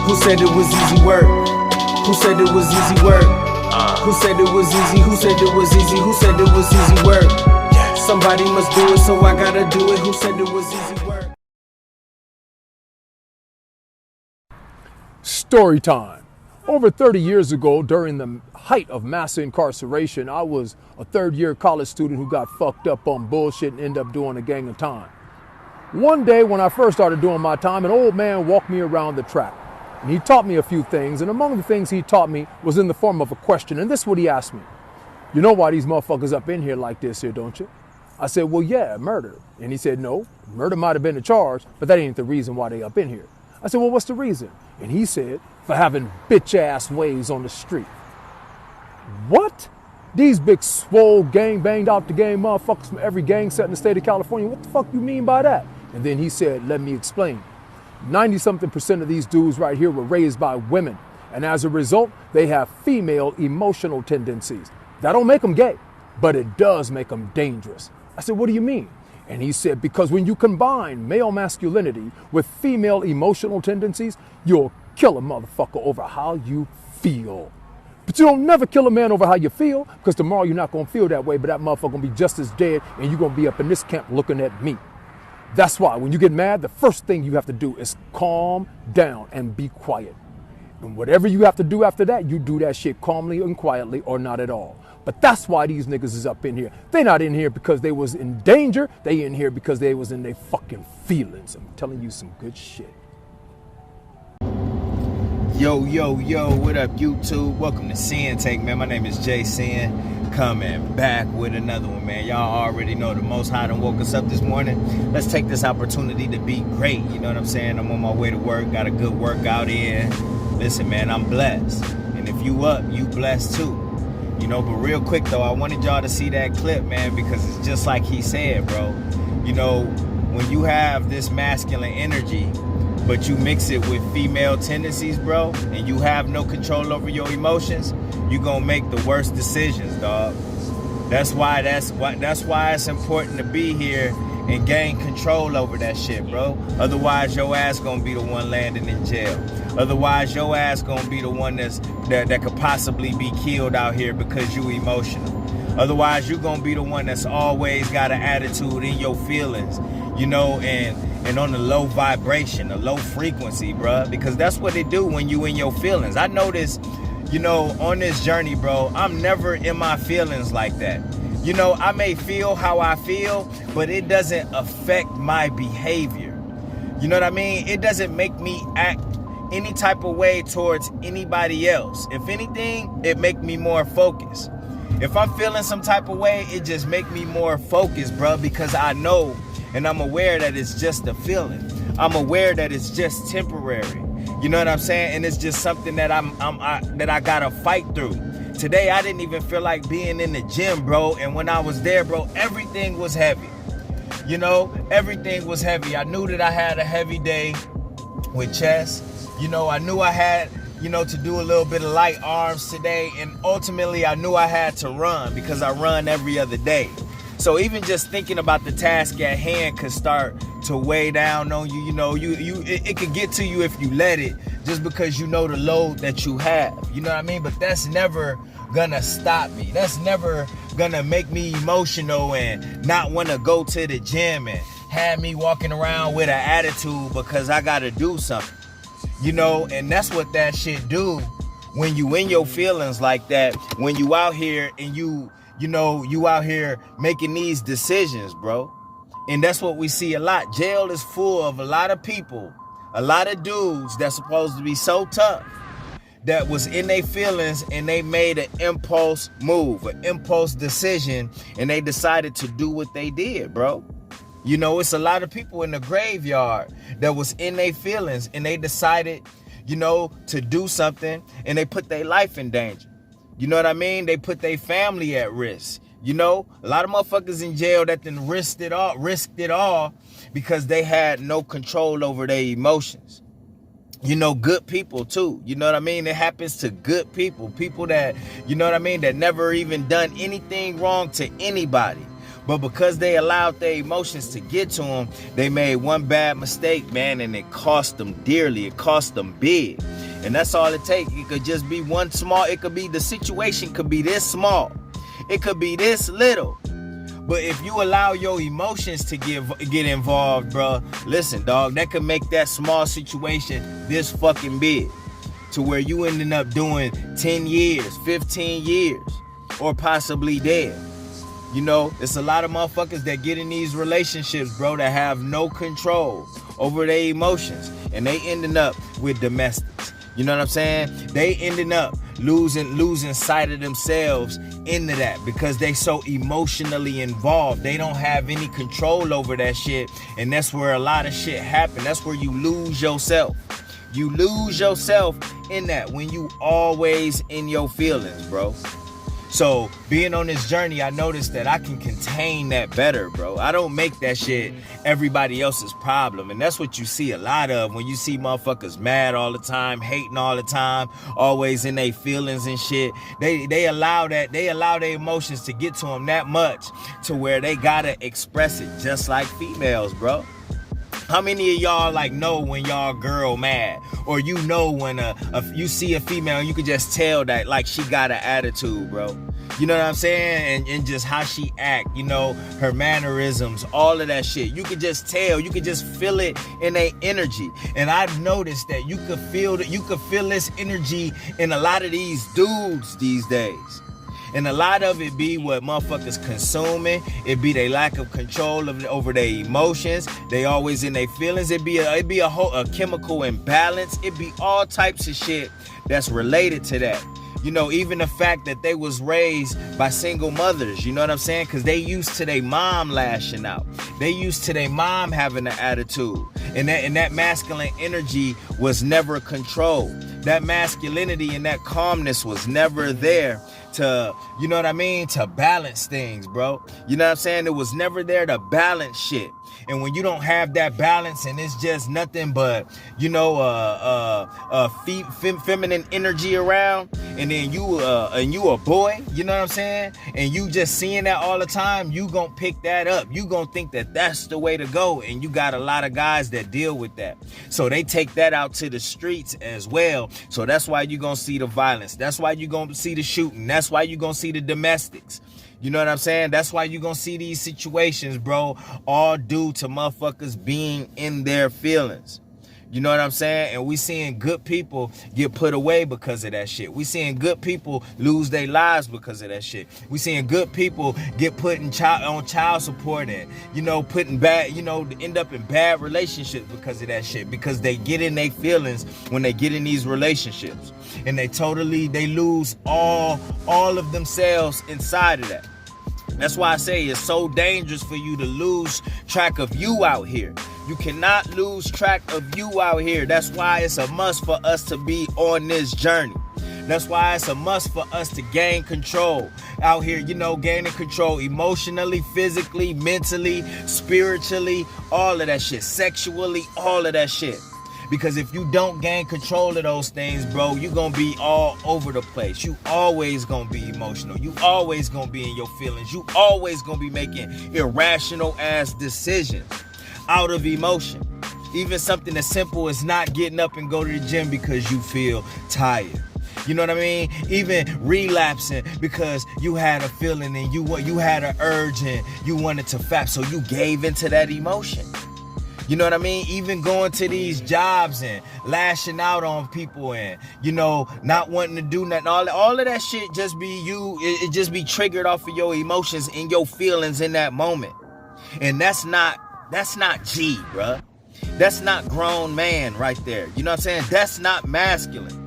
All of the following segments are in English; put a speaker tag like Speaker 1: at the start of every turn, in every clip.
Speaker 1: Who said it was easy work? Who said it was easy work? Who said it was easy? Who said it was easy? Who said it was easy work? Somebody must do it, so I gotta do it. Who said it was easy work?
Speaker 2: Story time. Over 30 years ago, during the height of mass incarceration, I was a third-year college student who got fucked up on bullshit and ended up doing a gang of time. One day when I first started doing my time, an old man walked me around the track. And he taught me a few things, and among the things he taught me was in the form of a question, and this is what he asked me. You know why these motherfuckers up in here like this here, don't you? I said, well, yeah, murder. And he said, no, murder might have been the charge, but that ain't the reason why they up in here. I said, well, what's the reason? And he said, for having bitch-ass ways on the street. What? These big, swole, gang-banged out the game motherfuckers from every gang set in the state of California, what the fuck you mean by that? And then he said, let me explain. 90-something% of these dudes right here were raised by women. And as a result, they have female emotional tendencies. That don't make them gay, but it does make them dangerous. I said, what do you mean? And he said, because when you combine male masculinity with female emotional tendencies, you'll kill a motherfucker over how you feel. But you don't never kill a man over how you feel, because tomorrow you're not going to feel that way, but that motherfucker going to be just as dead, and you're going to be up in this camp looking at me. That's why when you get mad, the first thing you have to do is calm down and be quiet. And whatever you have to do after that, you do that shit calmly and quietly or not at all. But that's why these niggas is up in here. They not in here because they was in danger. They in here because they was in their fucking feelings. I'm telling you some good shit.
Speaker 3: Yo, yo, yo, what up, YouTube? Welcome to Sinn-Take, man. My name is Sin. Coming back with another one, man. Y'all already know the Most High done woke us up this morning. Let's take this opportunity to be great. You know what I'm saying? I'm on my way to work. Got a good workout in. Listen, man, I'm blessed. And if you up, you blessed too. You know, but real quick, though, I wanted y'all to see that clip, man, because it's just like he said, bro. You know, when you have this masculine energy, but you mix it with female tendencies, bro, and you have no control over your emotions, you're gonna make the worst decisions, dog. That's why it's important to be here and gain control over that shit, bro. Otherwise, your ass gonna be the one landing in jail. Otherwise, your ass gonna be the one that could possibly be killed out here because you emotional. Otherwise, you gonna be the one that's always got an attitude in your feelings, you know, and on the low vibration, the low frequency, bro. Because that's what they do when you in your feelings. I notice, you know, on this journey, bro, I'm never in my feelings like that. You know, I may feel how I feel, but it doesn't affect my behavior. You know what I mean? It doesn't make me act any type of way towards anybody else. If anything, it make me more focused. If I'm feeling some type of way, it just make me more focused, bro, because I know and I'm aware that it's just a feeling. I'm aware that it's just temporary. You know what I'm saying? And it's just something that I gotta fight through. Today, I didn't even feel like being in the gym, bro. And when I was there, bro, everything was heavy. You know, everything was heavy. I knew that I had a heavy day with chest. You know, I knew I had, you know, to do a little bit of light arms today. And ultimately, I knew I had to run because I run every other day. So even just thinking about the task at hand could start to weigh down on you. You know, it could get to you if you let it, just because you know the load that you have. You know what I mean? But that's never gonna stop me. That's never gonna make me emotional and not want to go to the gym and have me walking around with an attitude because I gotta do something. You know, and that's what that shit do when you in your feelings like that, when you out here and you out here making these decisions, bro. And that's what we see a lot. Jail is full of a lot of people, a lot of dudes that's supposed to be so tough that was in their feelings and they made an impulse move, an impulse decision, and they decided to do what they did, bro. You know, it's a lot of people in the graveyard that was in their feelings and they decided, you know, to do something and they put their life in danger. You know what I mean? They put their family at risk. You know, a lot of motherfuckers in jail that then risked it all because they had no control over their emotions. You know, good people too. You know what I mean? It happens to good people. People that, you know what I mean, that never even done anything wrong to anybody. But because they allowed their emotions to get to them, they made one bad mistake, man, and it cost them dearly. It cost them big. And that's all it takes. It could just be one small, it could be, the situation could be this small. It could be this little. But if you allow your emotions to get involved, bro, listen, dog, that could make that small situation this fucking big. To where you ending up doing 10 years, 15 years, or possibly dead. You know, it's a lot of motherfuckers that get in these relationships, bro, that have no control over their emotions. And they ending up with domestics. You know what I'm saying? They ending up losing sight of themselves into that because they so emotionally involved. They don't have any control over that shit. And that's where a lot of shit happen. That's where you lose yourself. You lose yourself in that when you always in your feelings, bro. So being on this journey, I noticed that I can contain that better, bro. I don't make that shit everybody else's problem. And that's what you see a lot of when you see motherfuckers mad all the time, hating all the time, always in their feelings and shit. They allow their emotions to get to them that much to where they gotta express it just like females, bro. How many of y'all like know when y'all girl mad, or you know when you see a female and you can just tell that like she got an attitude, bro? You know what I'm saying? And just how she act, you know, her mannerisms, all of that shit. You could just tell, you could just feel it in their energy. And I've noticed that you could feel this energy in a lot of these dudes these days. And a lot of it be what motherfuckers consuming. It be their lack of control over their emotions. They always in their feelings. It be a chemical imbalance. It be all types of shit that's related to that. You know, even the fact that they was raised by single mothers, you know what I'm saying? Because they used to their mom lashing out. They used to their mom having an attitude. And that masculine energy was never controlled. That masculinity and that calmness was never there to, you know what I mean, to balance things, bro. You know what I'm saying? It was never there to balance shit. And when you don't have that balance and it's just nothing but, you know, feminine energy around, and then you a boy, you know what I'm saying? And you just seeing that all the time, you gonna pick that up. You gonna think that that's the way to go. And you got a lot of guys that deal with that. So they take that out to the streets as well. So that's why you gonna see the violence. That's why you gonna see the shooting. That's why you gonna see the domestics. You know what I'm saying? That's why you're going to see these situations, bro, all due to motherfuckers being in their feelings. You know what I'm saying? And we seeing good people get put away because of that shit. We seeing good people lose their lives because of that shit. We seeing good people get put on child support and, you know, end up in bad relationships because of that shit. Because they get in their feelings when they get in these relationships. And they lose all of themselves inside of that. That's why I say it's so dangerous for you to lose track of you out here. You cannot lose track of you out here. That's why it's a must for us to be on this journey. That's why it's a must for us to gain control out here, you know, gaining control emotionally, physically, mentally, spiritually, all of that shit, sexually, all of that shit. Because if you don't gain control of those things, bro, you're going to be all over the place. You always going to be emotional. You always going to be in your feelings. You always going to be making irrational ass decisions out of emotion. Even something as simple as not getting up and go to the gym because you feel tired. You know what I mean? Even relapsing because you had a feeling and you had an urge and you wanted to fap. So you gave into that emotion. You know what I mean? Even going to these jobs and lashing out on people and, you know, not wanting to do nothing. All of that shit just be you. It just be triggered off of your emotions and your feelings in that moment. And that's not G, bruh. That's not grown man right there. You know what I'm saying? That's not masculine.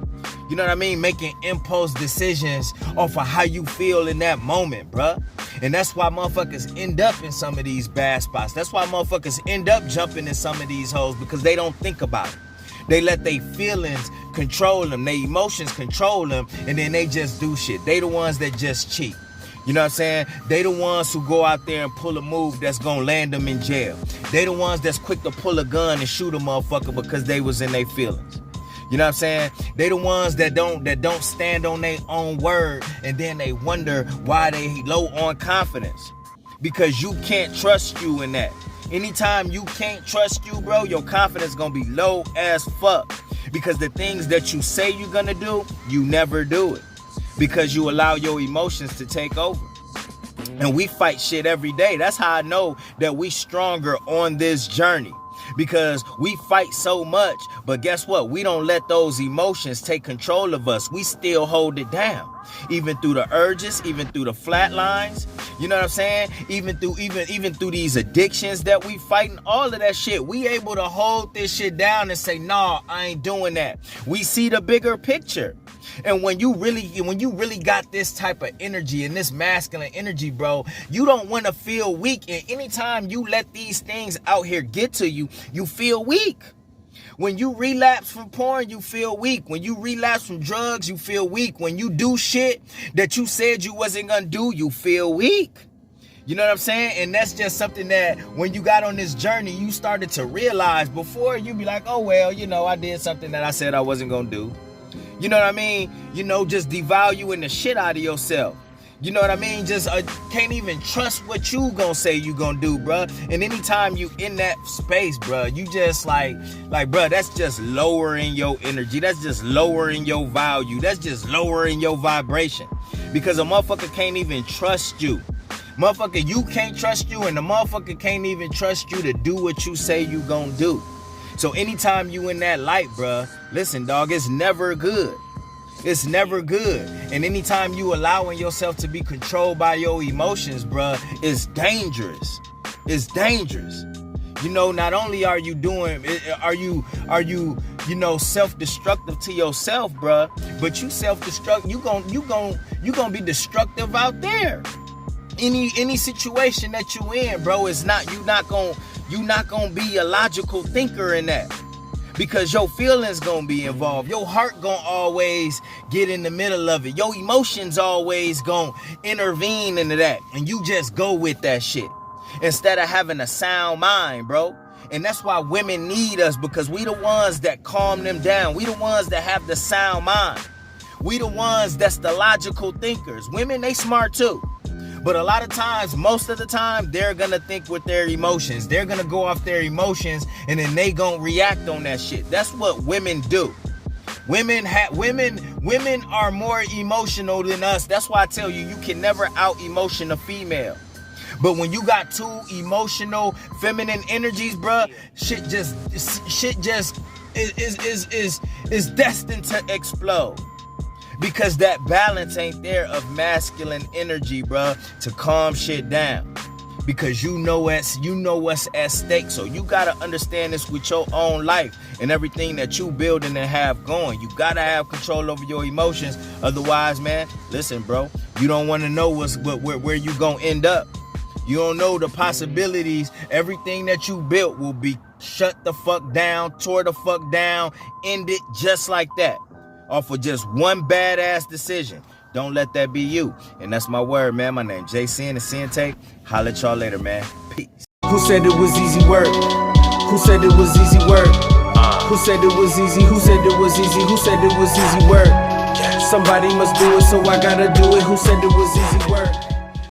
Speaker 3: You know what I mean? Making impulse decisions off of how you feel in that moment, bruh. And that's why motherfuckers end up in some of these bad spots. That's why motherfuckers end up jumping in some of these holes, because they don't think about it. They let their feelings control them, their emotions control them, and then they just do shit. They the ones that just cheat. You know what I'm saying? They the ones who go out there and pull a move that's gonna land them in jail. They the ones that's quick to pull a gun and shoot a motherfucker because they was in their feelings. You know what I'm saying? They the ones that don't stand on their own word, and then they wonder why they low on confidence. Because you can't trust you in that. Anytime you can't trust you, bro, your confidence gonna be low as fuck. Because the things that you say you're gonna do, you never do it. Because you allow your emotions to take over. And we fight shit every day. That's how I know that we stronger on this journey. Because we fight so much, but guess what? We don't let those emotions take control of us. We still hold it down. Even through the urges, even through the flat lines, you know what I'm saying? Even through these addictions that we fighting, all of that shit, we able to hold this shit down and say, nah, I ain't doing that. We see the bigger picture. And when you really got this type of energy and this masculine energy, bro, you don't want to feel weak. And anytime you let these things out here get to you, you feel weak. When you relapse from porn, you feel weak. When you relapse from drugs, you feel weak. When you do shit that you said you wasn't gonna do, you feel weak. You know what I'm saying? And that's just something that when you got on this journey, you started to realize. Before, you be like, oh, well, you know, I did something that I said I wasn't gonna do. You know what I mean? You know, just devaluing the shit out of yourself. You know what I mean? Just can't even trust what you gonna say you gonna do, bruh. And anytime you in that space, bruh, you just like, bruh, that's just lowering your energy. That's just lowering your value. That's just lowering your vibration. Because a motherfucker can't even trust you. Motherfucker, you can't trust you, and the motherfucker can't even trust you to do what you say you gonna do. So anytime you in that light, bruh, listen, dog, it's never good. It's never good. And anytime you allowing yourself to be controlled by your emotions, bruh, it's dangerous. It's dangerous. You know, not only are you self-destructive to yourself, bruh, but you self-destruct, you gonna be destructive out there. Any situation that you in, bro, is not, you not gonna be a logical thinker in that. Because your feelings gonna be involved. Your heart gonna always get in the middle of it. Your emotions always gonna intervene into that. And you just go with that shit. Instead of having a sound mind, bro. And that's why women need us, because we the ones that calm them down. We the ones that have the sound mind. We the ones that's the logical thinkers. Women, they smart too. But a lot of times, most of the time, they're gonna think with their emotions. They're gonna go off their emotions, and then they gonna react on that shit. That's what women do. Women are more emotional than us. That's why I tell you, you can never out-emotion a female. But when you got two emotional, feminine energies, bruh, shit just is destined to explode. Because that balance ain't there of masculine energy, bruh, to calm shit down. Because you know what's at stake. So you gotta understand this with your own life and everything that you building and have going. You gotta have control over your emotions. Otherwise, man, listen, bro, you don't want to know where you gonna end up. You don't know the possibilities. Everything that you built will be shut the fuck down, tore the fuck down, ended just like that. Off of just one badass decision. Don't let that be you. And that's my word, man. My name's Sinn and Sinn-Take. Holla at y'all later, man. Peace.
Speaker 1: Who said it was easy work? Who said it was easy work? Who said it was easy? Who said it was easy? Who said it was easy work? Somebody must do it, so I gotta do it. Who said it was easy work?